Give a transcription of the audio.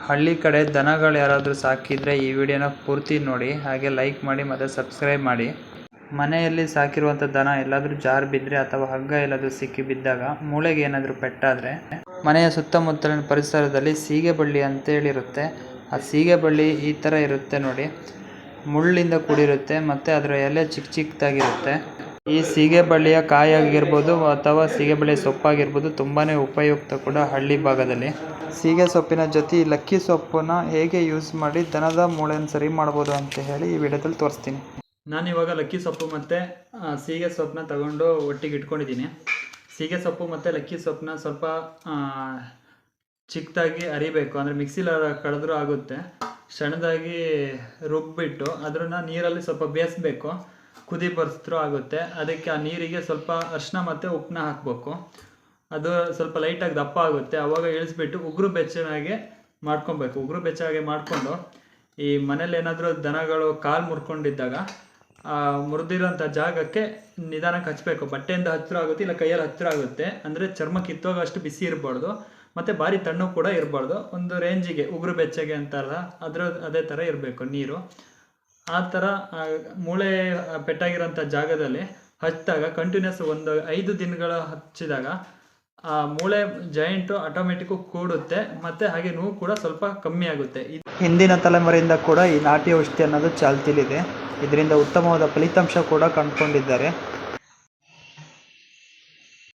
ಹಳ್ಳಿ ಕಡೆ ದನಗಳು ಯಾರಾದರೂ ಸಾಕಿದರೆ ಈ ವಿಡಿಯೋನ ಪೂರ್ತಿ ನೋಡಿ, ಹಾಗೆ ಲೈಕ್ ಮಾಡಿ ಮತ್ತು ಸಬ್ಸ್ಕ್ರೈಬ್ ಮಾಡಿ. ಮನೆಯಲ್ಲಿ ಸಾಕಿರುವಂಥ ದನ ಎಲ್ಲಾದರೂ ಜಾರು ಬಿದ್ದರೆ ಅಥವಾ ಹಗ್ಗ ಎಲ್ಲಾದರೂ ಸಿಕ್ಕಿ ಬಿದ್ದಾಗ ಮೂಳೆಗೆ ಏನಾದರೂ ಪೆಟ್ಟಾದರೆ ಮನೆಯ ಸುತ್ತಮುತ್ತಲಿನ ಪರಿಸರದಲ್ಲಿ ಸೀಗೆ ಬಳ್ಳಿ ಅಂತೇಳಿರುತ್ತೆ. ಆ ಸೀಗೆ ಬಳ್ಳಿ ಈ ಥರ ಇರುತ್ತೆ ನೋಡಿ, ಮುಳ್ಳಿಂದ ಕೂಡಿರುತ್ತೆ ಮತ್ತು ಅದರ ಎಲೆ ಚಿಕ್ಕ ಚಿಕ್ಕದಾಗಿರುತ್ತೆ. ಈ ಸೀಗೆ ಬಳ್ಳಿಯ ಕಾಯಿ ಆಗಿರ್ಬೋದು ಅಥವಾ ಸೀಗೆ ಬಳ್ಳಿಯ ಸೊಪ್ಪಾಗಿರ್ಬೋದು ತುಂಬಾ ಉಪಯುಕ್ತ ಕೂಡ ಹಳ್ಳಿ ಭಾಗದಲ್ಲಿ. ಸೀಗೆ ಸೊಪ್ಪಿನ ಜೊತೆ ಲಕ್ಕಿ ಸೊಪ್ಪನ್ನ ಹೇಗೆ ಯೂಸ್ ಮಾಡಿ ದನದ ಮೂಳೆಯನ್ನು ಸರಿ ಮಾಡ್ಬೋದು ಅಂತ ಹೇಳಿ ಈ ವಿಡಿಯೋದಲ್ಲಿ ತೋರಿಸ್ತೀನಿ. ನಾನಿವಾಗ ಲಕ್ಕಿ ಸೊಪ್ಪು ಮತ್ತು ಸೀಗೆ ಸೊಪ್ಪನ್ನ ತಗೊಂಡು ಒಟ್ಟಿಗೆ ಇಟ್ಕೊಂಡಿದ್ದೀನಿ. ಸೀಗೆ ಸೊಪ್ಪು ಮತ್ತು ಲಕ್ಕಿ ಸೊಪ್ಪನ್ನ ಸ್ವಲ್ಪ ಚಿಕ್ಕದಾಗಿ ಅರಿಬೇಕು, ಅಂದರೆ ಮಿಕ್ಸಿಲಿ ಕಳೆದ್ರೂ ಆಗುತ್ತೆ. ಸಣ್ಣದಾಗಿ ರುಬ್ಬಿಟ್ಟು ಅದನ್ನು ನೀರಲ್ಲಿ ಸ್ವಲ್ಪ ಬೇಯಿಸ್ಬೇಕು, ಕುದಿ ಬರ್ಸಿದ್ರೂ ಆಗುತ್ತೆ. ಅದಕ್ಕೆ ಆ ನೀರಿಗೆ ಸ್ವಲ್ಪ ಅರಿಶಿನ ಮತ್ತು ಉಪ್ಪನ್ನ ಹಾಕಬೇಕು. ಅದು ಸ್ವಲ್ಪ ಲೈಟಾಗಿ ದಪ್ಪ ಆಗುತ್ತೆ, ಆವಾಗ ಇಳಿಸ್ಬಿಟ್ಟು ಉಗುರು ಬೆಚ್ಚನಾಗೆ ಮಾಡ್ಕೊಬೇಕು. ಉಗುರು ಬೆಚ್ಚಗೆ ಮಾಡಿಕೊಂಡು ಈ ಮನೇಲಿ ಏನಾದರೂ ದನಗಳು ಕಾಲು ಮುರ್ಕೊಂಡಿದ್ದಾಗ ಮುರಿದಿರೋಂಥ ಜಾಗಕ್ಕೆ ನಿಧಾನಕ್ಕೆ ಹಚ್ಚಬೇಕು. ಬಟ್ಟೆಯಿಂದ ಹತ್ತಿರ ಆಗುತ್ತೆ, ಇಲ್ಲ ಕೈಯಲ್ಲಿ ಹತ್ತಿರ ಆಗುತ್ತೆ. ಅಂದರೆ ಚರ್ಮ ಕಿತ್ತೋಗ ಅಷ್ಟು ಬಿಸಿ ಇರಬಾರ್ದು ಮತ್ತು ಭಾರಿ ತಣ್ಣು ಕೂಡ ಇರಬಾರ್ದು. ಒಂದು ರೇಂಜಿಗೆ ಉಗುರು ಬೆಚ್ಚಗೆ ಅಂತಾರಲ್ಲ ಅದೇ ಥರ ಇರಬೇಕು ನೀರು. ಆ ಥರ ಮೂಳೆ ಪೆಟ್ಟಾಗಿರೋಂಥ ಜಾಗದಲ್ಲಿ ಹಚ್ಚಿದಾಗ ಕಂಟಿನ್ಯೂಸ್ ಒಂದು 5 ದಿನಗಳ ಹಚ್ಚಿದಾಗ ಆ ಮೂಳೆ ಜಾಯಿಂಟು ಆಟೋಮೆಟಿಕ್ಕು ಕೂಡುತ್ತೆ ಮತ್ತು ಹಾಗೆ ನೋವು ಕೂಡ ಸ್ವಲ್ಪ ಕಮ್ಮಿ ಆಗುತ್ತೆ. ಹಿಂದಿನ ತಲೆಮಾರಿಯಿಂದ ಕೂಡ ಈ ನಾಟಿ ಔಷಧಿ ಅನ್ನೋದು ಚಾಲ್ತಿಲಿದೆ. ಇದರಿಂದ ಉತ್ತಮವಾದ ಫಲಿತಾಂಶ ಕೂಡ ಕಂಡುಕೊಂಡಿದ್ದಾರೆ.